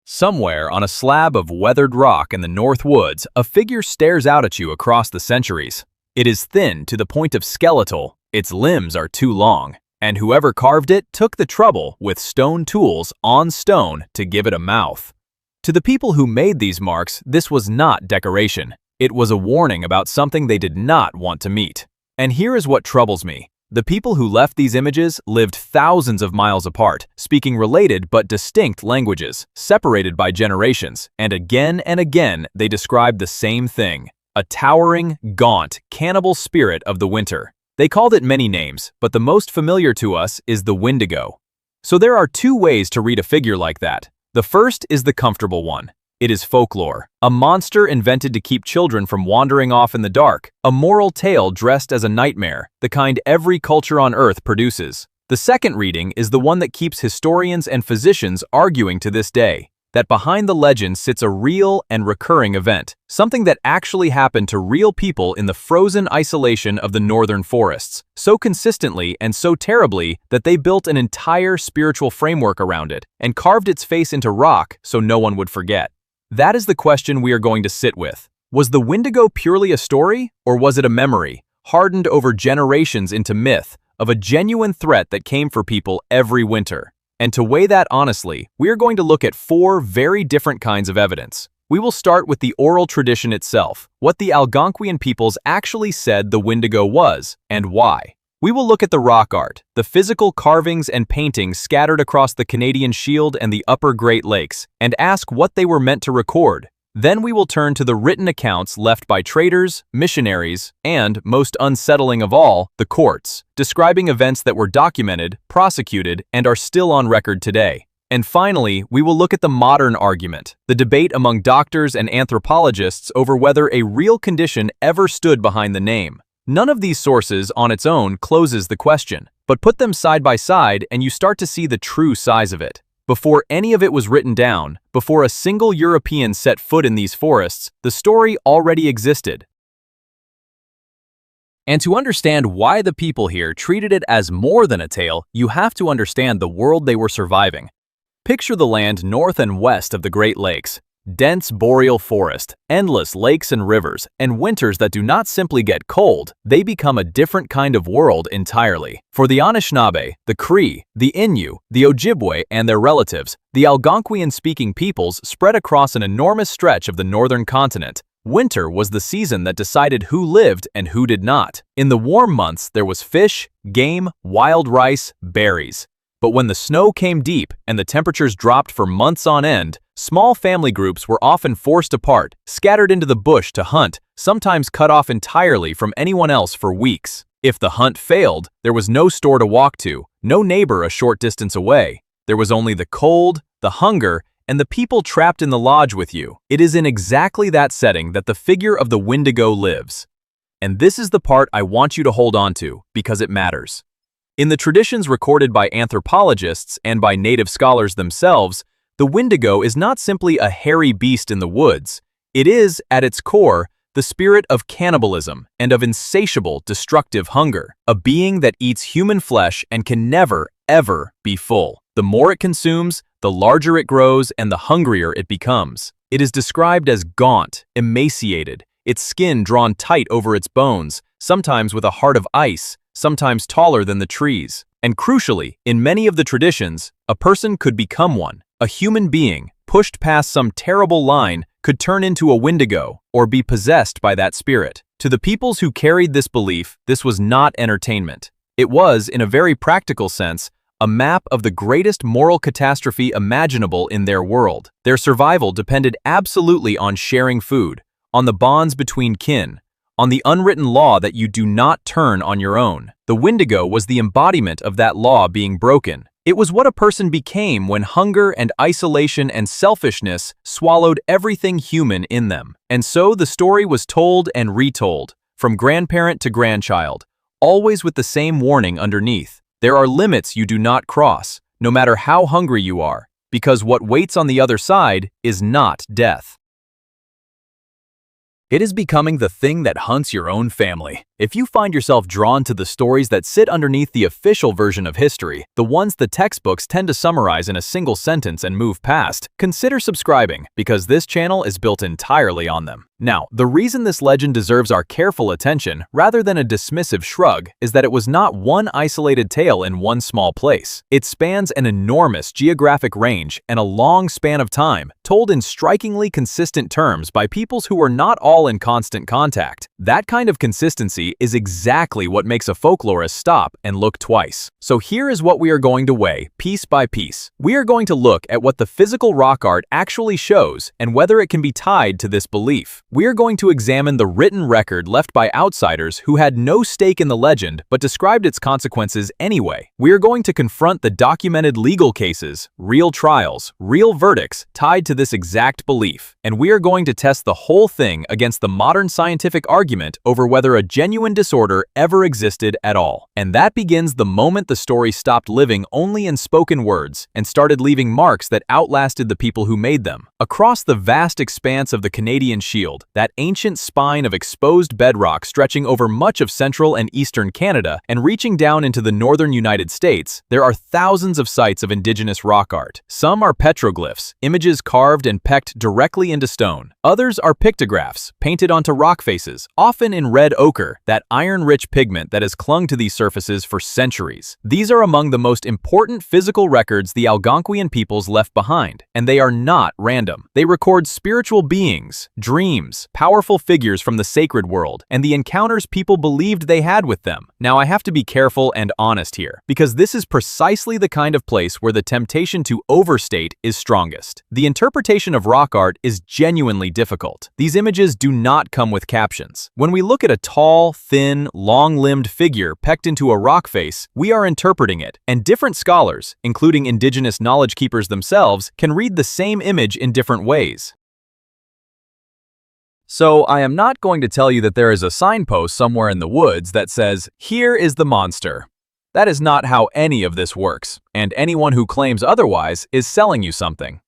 Somewhere on a slab of weathered rock in the North Woods, a figure stares out at you across the centuries. It is thin to the point of skeletal, its limbs are too long, and whoever carved it took the trouble with stone tools on stone to give it a mouth. To the people who made these marks, this was not decoration. It was a warning about something they did not want to meet. And here is what troubles me. The people who left these images lived thousands of miles apart, speaking related but distinct languages, separated by generations, and again they described the same thing: a towering, gaunt, cannibal spirit of the winter. They called it many names, but the most familiar to us is the Windigo. So there are two ways to read a figure like that. The first is the comfortable one. It is folklore, a monster invented to keep children from wandering off in the dark, a moral tale dressed as a nightmare, the kind every culture on Earth produces. The second reading is the one that keeps historians and physicians arguing to this day, that behind the legend sits a real and recurring event, something that actually happened to real people in the frozen isolation of the northern forests, so consistently and so terribly that they built an entire spiritual framework around it and carved its face into rock so no one would forget. That is the question we are going to sit with. Was the Windigo purely a story, or was it a memory, hardened over generations into myth, of a genuine threat that came for people every winter? And to weigh that honestly, we are going to look at four very different kinds of evidence. We will start with the oral tradition itself, what the Algonquian peoples actually said the Windigo was, and why. We will look at the rock art, the physical carvings and paintings scattered across the Canadian Shield and the upper Great Lakes, and ask what they were meant to record. Then we will turn to the written accounts left by traders, missionaries, and, most unsettling of all, the courts, describing events that were documented, prosecuted, and are still on record today. And finally, we will look at the modern argument, the debate among doctors and anthropologists over whether a real condition ever stood behind the name. None of these sources on its own closes the question, but put them side by side and you start to see the true size of it. Before any of it was written down, before a single European set foot in these forests, the story already existed. And to understand why the people here treated it as more than a tale, you have to understand the world they were surviving. Picture the land north and west of the Great Lakes. Dense boreal forest, endless lakes and rivers, and winters that do not simply get cold, they become a different kind of world entirely. For the Anishinaabe, the Cree, the Innu, the Ojibwe, and their relatives, the Algonquian-speaking peoples spread across an enormous stretch of the northern continent. Winter was the season that decided who lived and who did not. In the warm months, there was fish, game, wild rice, berries. But when the snow came deep and the temperatures dropped for months on end, small family groups were often forced apart, scattered into the bush to hunt, sometimes cut off entirely from anyone else for weeks. If the hunt failed, there was no store to walk to, no neighbor a short distance away. There was only the cold, the hunger, and the people trapped in the lodge with you. It is in exactly that setting that the figure of the Windigo lives. And this is the part I want you to hold on to, because it matters. In the traditions recorded by anthropologists and by native scholars themselves, the Windigo is not simply a hairy beast in the woods. It is, at its core, the spirit of cannibalism and of insatiable, destructive hunger, a being that eats human flesh and can never, ever be full. The more it consumes, the larger it grows and the hungrier it becomes. It is described as gaunt, emaciated, its skin drawn tight over its bones, sometimes with a heart of ice, sometimes taller than the trees. And crucially, in many of the traditions, a person could become one. A human being, pushed past some terrible line, could turn into a Windigo or be possessed by that spirit. To the peoples who carried this belief, this was not entertainment. It was, in a very practical sense, a map of the greatest moral catastrophe imaginable in their world. Their survival depended absolutely on sharing food, on the bonds between kin, on the unwritten law that you do not turn on your own. The Windigo was the embodiment of that law being broken. It was what a person became when hunger and isolation and selfishness swallowed everything human in them. And so the story was told and retold, from grandparent to grandchild, always with the same warning underneath. There are limits you do not cross, no matter how hungry you are, because what waits on the other side is not death. It is becoming the thing that hunts your own family. If you find yourself drawn to the stories that sit underneath the official version of history, the ones the textbooks tend to summarize in a single sentence and move past, consider subscribing, because this channel is built entirely on them. Now, the reason this legend deserves our careful attention, rather than a dismissive shrug, is that it was not one isolated tale in one small place. It spans an enormous geographic range and a long span of time, told in strikingly consistent terms by peoples who were not all in constant contact. That kind of consistency is exactly what makes a folklorist stop and look twice. So here is what we are going to weigh, piece by piece. We are going to look at what the physical rock art actually shows and whether it can be tied to this belief. We are going to examine the written record left by outsiders who had no stake in the legend but described its consequences anyway. We are going to confront the documented legal cases, real trials, real verdicts tied to this exact belief. And we are going to test the whole thing against the modern scientific argument over whether a genuine disorder ever existed at all. And that begins the moment the story stopped living only in spoken words and started leaving marks that outlasted the people who made them. Across the vast expanse of the Canadian Shield, that ancient spine of exposed bedrock stretching over much of central and eastern Canada and reaching down into the northern United States, there are thousands of sites of indigenous rock art. Some are petroglyphs, images carved and pecked directly into stone. Others are pictographs, painted onto rock faces, often in red ochre, that iron-rich pigment that has clung to these surfaces for centuries. These are among the most important physical records the Algonquian peoples left behind, and they are not random. They record spiritual beings, dreams, powerful figures from the sacred world, and the encounters people believed they had with them. Now, I have to be careful and honest here, because this is precisely the kind of place where the temptation to overstate is strongest. The interpretation of rock art is genuinely difficult. These images do not come with captions. When we look at a tall, thin, long-limbed figure pecked into a rock face, we are interpreting it, and different scholars, including indigenous knowledge keepers themselves, can read the same image in different ways. So, I am not going to tell you that there is a signpost somewhere in the woods that says, "Here is the monster." That is not how any of this works, and anyone who claims otherwise is selling you something.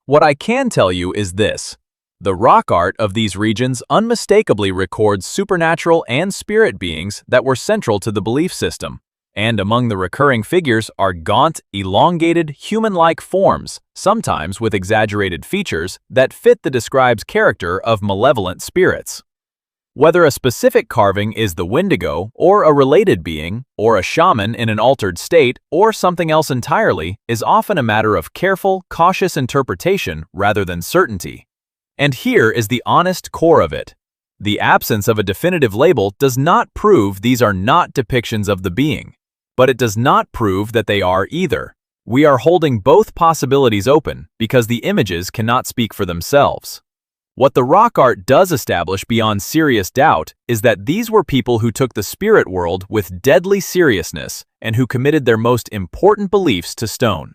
What I can tell you is this: the rock art of these regions unmistakably records supernatural and spirit beings that were central to the belief system. And among the recurring figures are gaunt, elongated, human-like forms, sometimes with exaggerated features, that fit the described character of malevolent spirits. Whether a specific carving is the Windigo, or a related being, or a shaman in an altered state, or something else entirely, is often a matter of careful, cautious interpretation rather than certainty. And here is the honest core of it. The absence of a definitive label does not prove these are not depictions of the being. But it does not prove that they are either. We are holding both possibilities open because the images cannot speak for themselves. What the rock art does establish beyond serious doubt is that these were people who took the spirit world with deadly seriousness and who committed their most important beliefs to stone.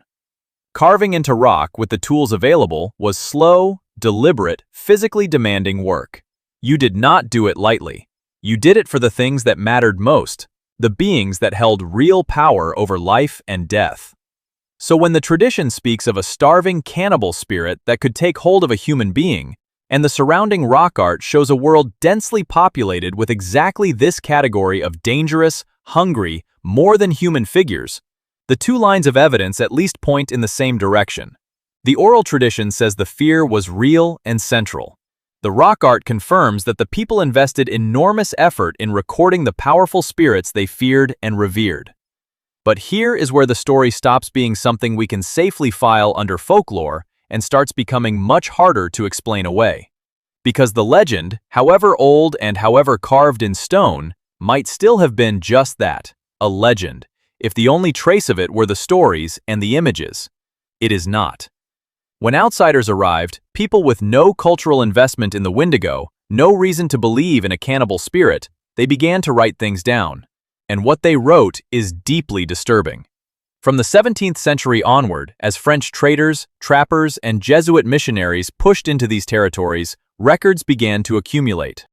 Carving into rock with the tools available was slow, deliberate, physically demanding work. You did not do it lightly. You did it for the things that mattered most, the beings that held real power over life and death. So when the tradition speaks of a starving cannibal spirit that could take hold of a human being, and the surrounding rock art shows a world densely populated with exactly this category of dangerous, hungry, more than human figures, the two lines of evidence at least point in the same direction. The oral tradition says the fear was real and central. The rock art confirms that the people invested enormous effort in recording the powerful spirits they feared and revered. But here is where the story stops being something we can safely file under folklore and starts becoming much harder to explain away. Because the legend, however old and however carved in stone, might still have been just that, a legend, if the only trace of it were the stories and the images. It is not. When outsiders arrived, people with no cultural investment in the Windigo, no reason to believe in a cannibal spirit, they began to write things down. And what they wrote is deeply disturbing. From the 17th century onward, as French traders, trappers, and Jesuit missionaries pushed into these territories, records began to accumulate.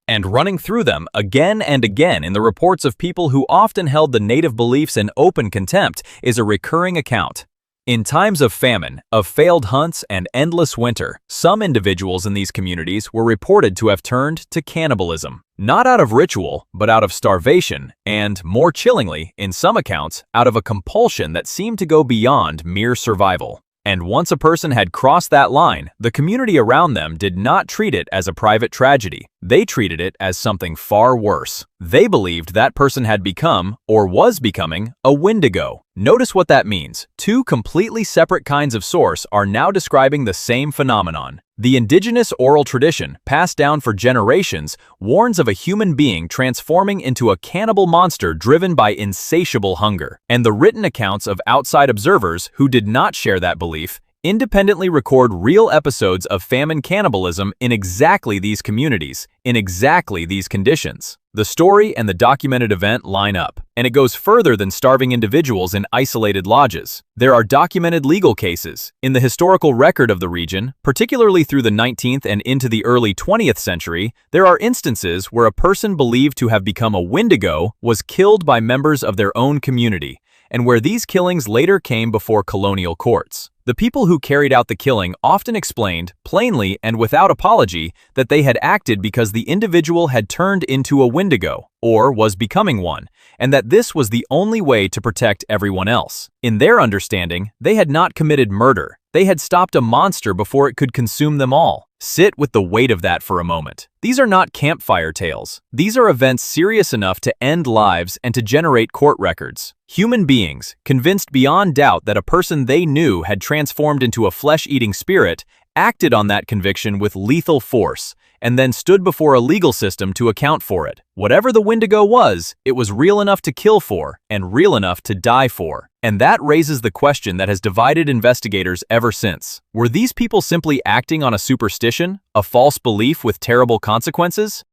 And running through them again and again in the reports of people who often held the native beliefs in open contempt is a recurring account. In times of famine, of failed hunts and endless winter, some individuals in these communities were reported to have turned to cannibalism. Not out of ritual, but out of starvation, and, more chillingly, in some accounts, out of a compulsion that seemed to go beyond mere survival. And once a person had crossed that line, the community around them did not treat it as a private tragedy. They treated it as something far worse. They believed that person had become, or was becoming, a Windigo. Notice what that means. Two completely separate kinds of source are now describing the same phenomenon. The indigenous oral tradition, passed down for generations, warns of a human being transforming into a cannibal monster driven by insatiable hunger. And the written accounts of outside observers who did not share that belief independently record real episodes of famine cannibalism in exactly these communities, in exactly these conditions. The story and the documented event line up, and it goes further than starving individuals in isolated lodges. There are documented legal cases. In the historical record of the region, particularly through the 19th and into the early 20th century, there are instances where a person believed to have become a Windigo was killed by members of their own community, and where these killings later came before colonial courts. The people who carried out the killing often explained, plainly and without apology, that they had acted because the individual had turned into a Windigo, or was becoming one, and that this was the only way to protect everyone else. In their understanding, they had not committed murder. They had stopped a monster before it could consume them all. Sit with the weight of that for a moment. These are not campfire tales. These are events serious enough to end lives and to generate court records. Human beings, convinced beyond doubt that a person they knew had transformed into a flesh-eating spirit, acted on that conviction with lethal force, and then stood before a legal system to account for it. Whatever the Windigo was, it was real enough to kill for, and real enough to die for. And that raises the question that has divided investigators ever since. Were these people simply acting on a superstition, a false belief with terrible consequences?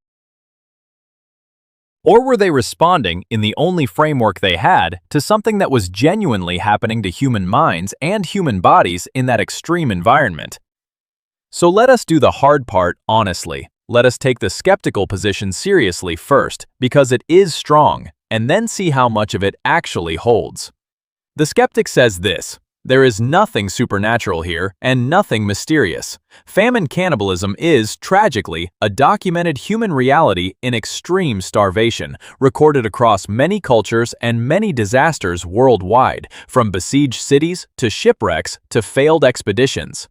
Or were they responding, in the only framework they had, to something that was genuinely happening to human minds and human bodies in that extreme environment? So let us do the hard part honestly. Let us take the skeptical position seriously first, because it is strong, and then see how much of it actually holds. The skeptic says this: there is nothing supernatural here and nothing mysterious. Famine cannibalism is, tragically, a documented human reality in extreme starvation, recorded across many cultures and many disasters worldwide, from besieged cities to shipwrecks to failed expeditions.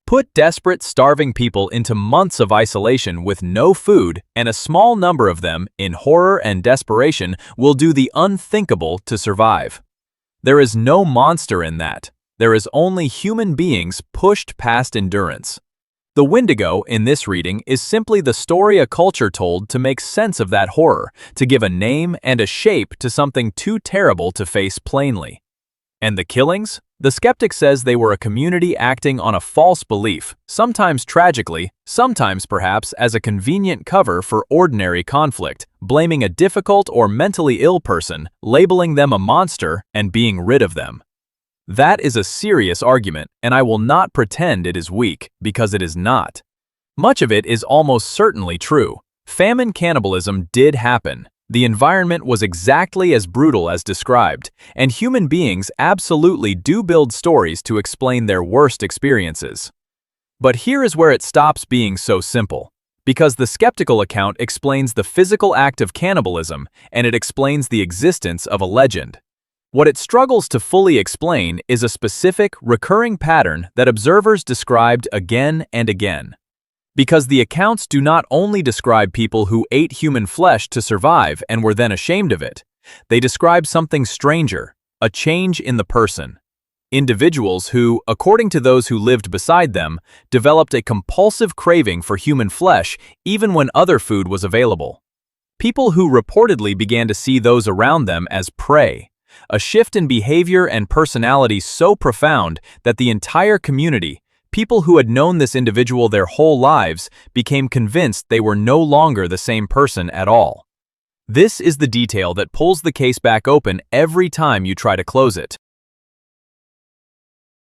Put desperate, starving people into months of isolation with no food, and a small number of them, in horror and desperation, will do the unthinkable to survive. There is no monster in that. There is only human beings pushed past endurance. The Windigo, in this reading, is simply the story a culture told to make sense of that horror, to give a name and a shape to something too terrible to face plainly. And the killings? The skeptic says they were a community acting on a false belief, sometimes tragically, sometimes perhaps as a convenient cover for ordinary conflict, blaming a difficult or mentally ill person, labeling them a monster, and being rid of them. That is a serious argument, and I will not pretend it is weak, because it is not. Much of it is almost certainly true. Famine cannibalism did happen. The environment was exactly as brutal as described, and human beings absolutely do build stories to explain their worst experiences. But here is where it stops being so simple, because the skeptical account explains the physical act of cannibalism, and it explains the existence of a legend. What it struggles to fully explain is a specific, recurring pattern that observers described again and again. Because the accounts do not only describe people who ate human flesh to survive and were then ashamed of it. They describe something stranger, a change in the person. Individuals who, according to those who lived beside them, developed a compulsive craving for human flesh even when other food was available. People who reportedly began to see those around them as prey. A shift in behavior and personality so profound that the entire community, people who had known this individual their whole lives, became convinced they were no longer the same person at all. This is the detail that pulls the case back open every time you try to close it.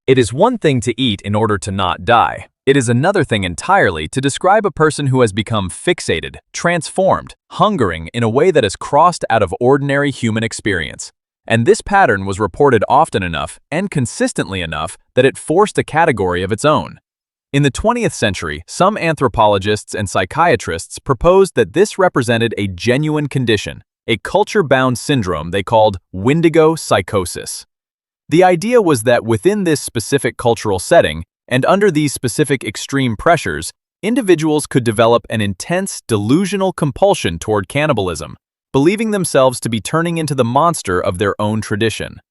It is one thing to eat in order to not die. It is another thing entirely to describe a person who has become fixated, transformed, hungering in a way that has crossed out of ordinary human experience. And this pattern was reported often enough and consistently enough that it forced a category of its own. In the 20th century, some anthropologists and psychiatrists proposed that this represented a genuine condition, a culture-bound syndrome they called Windigo psychosis. The idea was that within this specific cultural setting, and under these specific extreme pressures, individuals could develop an intense, delusional compulsion toward cannibalism, believing themselves to be turning into the monster of their own tradition.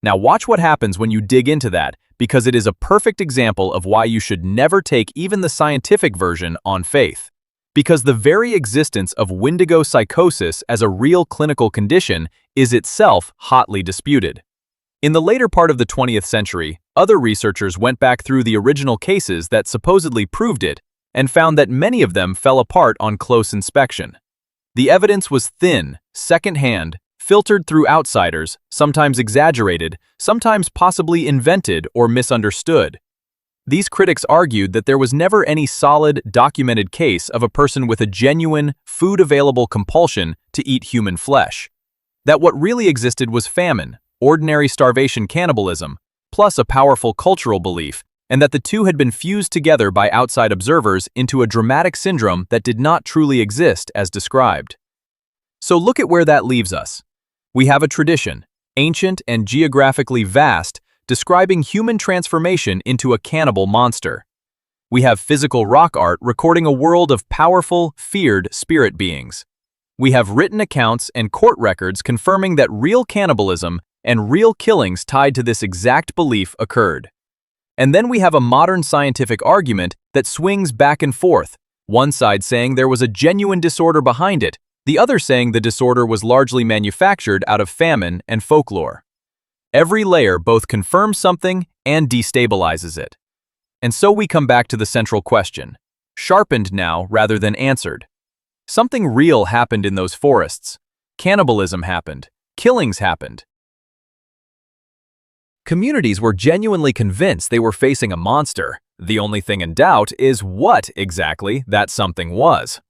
Now watch what happens when you dig into that, because it is a perfect example of why you should never take even the scientific version on faith. Because the very existence of Windigo psychosis as a real clinical condition is itself hotly disputed. In the later part of the 20th century, other researchers went back through the original cases that supposedly proved it, and found that many of them fell apart on close inspection. The evidence was thin, second-hand, filtered through outsiders, sometimes exaggerated, sometimes possibly invented or misunderstood. These critics argued that there was never any solid, documented case of a person with a genuine, food-available compulsion to eat human flesh. That what really existed was famine, ordinary starvation cannibalism, plus a powerful cultural belief, and that the two had been fused together by outside observers into a dramatic syndrome that did not truly exist as described. So look at where that leaves us. We have a tradition, ancient and geographically vast, describing human transformation into a cannibal monster. We have physical rock art recording a world of powerful, feared spirit beings. We have written accounts and court records confirming that real cannibalism and real killings tied to this exact belief occurred. And then we have a modern scientific argument that swings back and forth, one side saying there was a genuine disorder behind it, the other saying the disorder was largely manufactured out of famine and folklore. Every layer both confirms something and destabilizes it. And so we come back to the central question, sharpened now rather than answered. Something real happened in those forests. Cannibalism happened. Killings happened. Communities were genuinely convinced they were facing a monster. The only thing in doubt is what exactly that something was.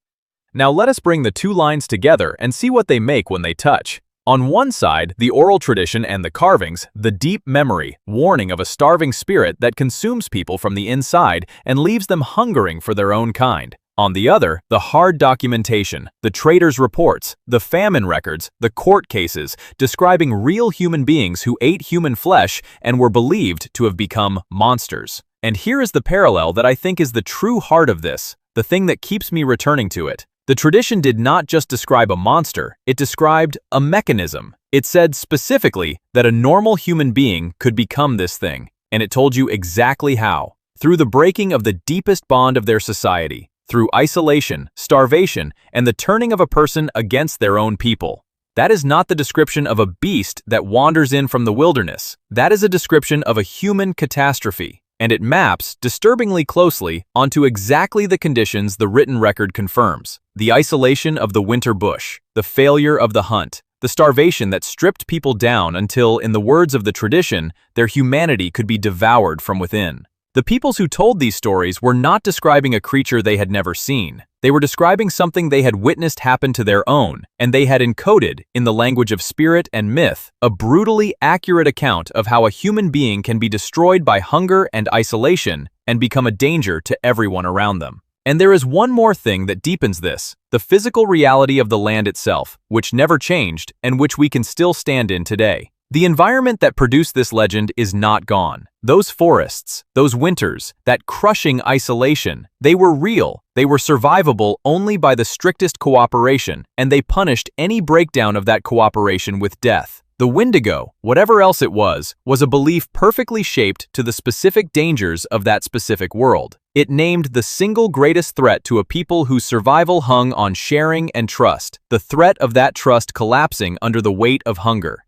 Now let us bring the two lines together and see what they make when they touch. On one side, the oral tradition and the carvings, the deep memory, warning of a starving spirit that consumes people from the inside and leaves them hungering for their own kind. On the other, the hard documentation, the traders' reports, the famine records, the court cases, describing real human beings who ate human flesh and were believed to have become monsters. And here is the parallel that I think is the true heart of this, the thing that keeps me returning to it. The tradition did not just describe a monster, it described a mechanism. It said specifically that a normal human being could become this thing, and it told you exactly how. Through the breaking of the deepest bond of their society, through isolation, starvation, and the turning of a person against their own people. That is not the description of a beast that wanders in from the wilderness. That is a description of a human catastrophe, and it maps disturbingly closely onto exactly the conditions the written record confirms. The isolation of the winter bush, the failure of the hunt, the starvation that stripped people down until, in the words of the tradition, their humanity could be devoured from within. The peoples who told these stories were not describing a creature they had never seen. They were describing something they had witnessed happen to their own, and they had encoded, in the language of spirit and myth, a brutally accurate account of how a human being can be destroyed by hunger and isolation and become a danger to everyone around them. And there is one more thing that deepens this, the physical reality of the land itself, which never changed and which we can still stand in today. The environment that produced this legend is not gone. Those forests, those winters, that crushing isolation, they were real. They were survivable only by the strictest cooperation, and they punished any breakdown of that cooperation with death. The Windigo, whatever else it was a belief perfectly shaped to the specific dangers of that specific world. It named the single greatest threat to a people whose survival hung on sharing and trust, the threat of that trust collapsing under the weight of hunger.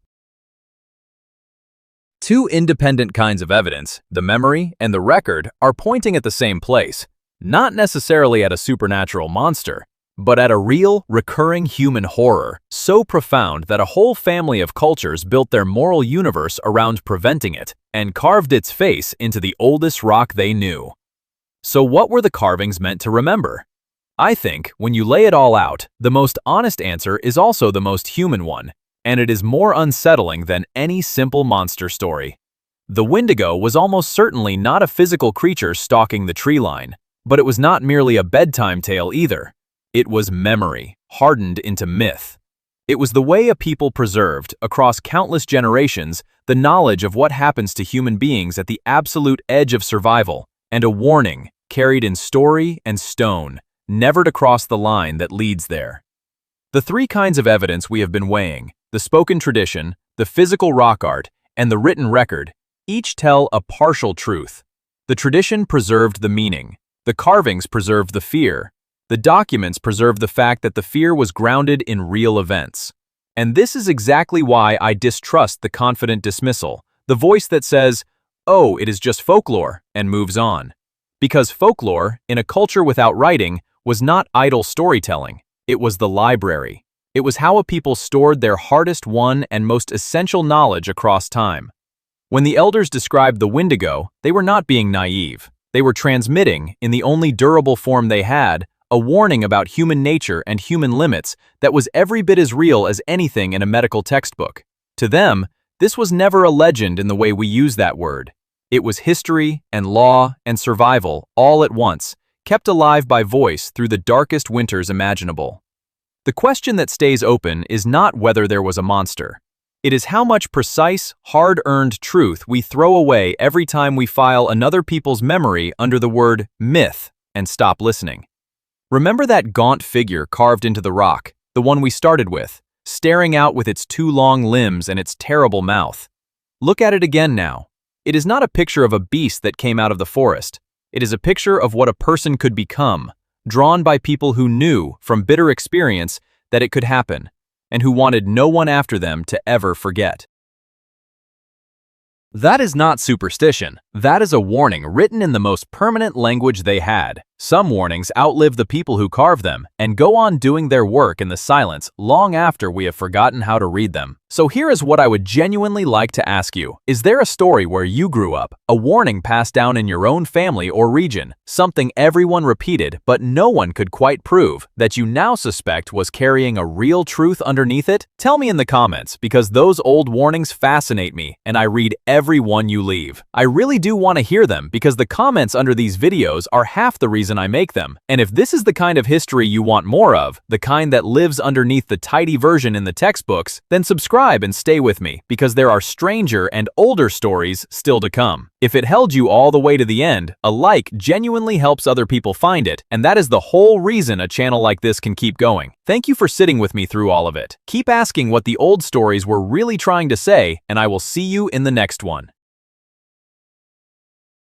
Two independent kinds of evidence, the memory and the record, are pointing at the same place, not necessarily at a supernatural monster, but at a real, recurring human horror, so profound that a whole family of cultures built their moral universe around preventing it, and carved its face into the oldest rock they knew. So what were the carvings meant to remember? I think, when you lay it all out, the most honest answer is also the most human one. and it is more unsettling than any simple monster story. The Windigo was almost certainly not a physical creature stalking the tree line, but it was not merely a bedtime tale either. It was memory, hardened into myth. It was the way a people preserved, across countless generations, the knowledge of what happens to human beings at the absolute edge of survival, and a warning, carried in story and stone, never to cross the line that leads there. The three kinds of evidence we have been weighing, the spoken tradition, the physical rock art, and the written record, each tell a partial truth. The tradition preserved the meaning. The carvings preserved the fear. The documents preserved the fact that the fear was grounded in real events. And this is exactly why I distrust the confident dismissal, the voice that says, "Oh, it is just folklore," and moves on. Because folklore, in a culture without writing, was not idle storytelling. It was the library. It was how a people stored their hardest-won and most essential knowledge across time. When the elders described the Windigo, they were not being naive. They were transmitting, in the only durable form they had, a warning about human nature and human limits that was every bit as real as anything in a medical textbook. To them, this was never a legend in the way we use that word. It was history and law and survival all at once, kept alive by voice through the darkest winters imaginable. The question that stays open is not whether there was a monster. It is how much precise, hard-earned truth we throw away every time we file another people's memory under the word myth and stop listening. Remember that gaunt figure carved into the rock, the one we started with, staring out with its two long limbs and its terrible mouth? Look at it again now. It is not a picture of a beast that came out of the forest. It is a picture of what a person could become, drawn by people who knew, from bitter experience, that it could happen, and who wanted no one after them to ever forget. That is not superstition. That is a warning written in the most permanent language they had. Some warnings outlive the people who carve them and go on doing their work in the silence long after we have forgotten how to read them. So here is what I would genuinely like to ask you. Is there a story where you grew up, a warning passed down in your own family or region, something everyone repeated but no one could quite prove, that you now suspect was carrying a real truth underneath it? Tell me in the comments, because those old warnings fascinate me and I read every one you leave. I really do want to hear them because the comments under these videos are half the reason I make them. And if this is the kind of history you want more of, the kind that lives underneath the tidy version in the textbooks, then subscribe and stay with me, because there are stranger and older stories still to come. If it held you all the way to the end, a like genuinely helps other people find it, and that is the whole reason a channel like this can keep going. Thank you for sitting with me through all of it. Keep asking what the old stories were really trying to say, and I will see you in the next one.